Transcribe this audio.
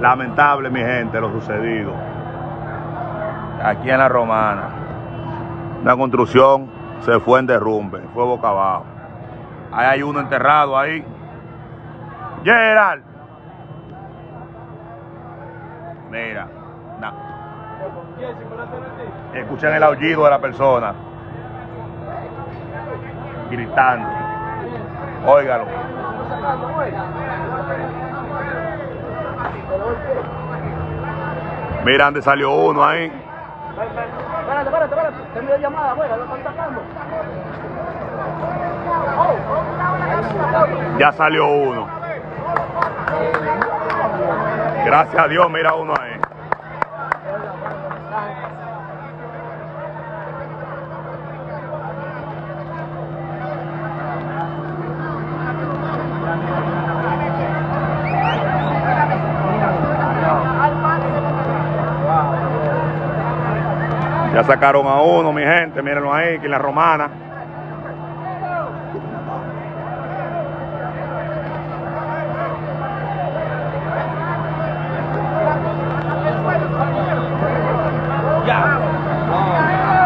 Lamentable, mi gente, lo sucedido aquí en La Romana. Una construcción se fue en derrumbe, fue boca abajo. Ahí hay uno enterrado ahí. Gerald. Mira. Escuchan el aullido de la persona gritando. Óigalo. Mira dónde salió uno ahí. Espérate. Tengo la llamada, abuela, lo están sacando. Ya salió uno. Gracias a Dios, mira uno ahí. Ya sacaron a uno, mi gente, mírenlo ahí, que en La Romana.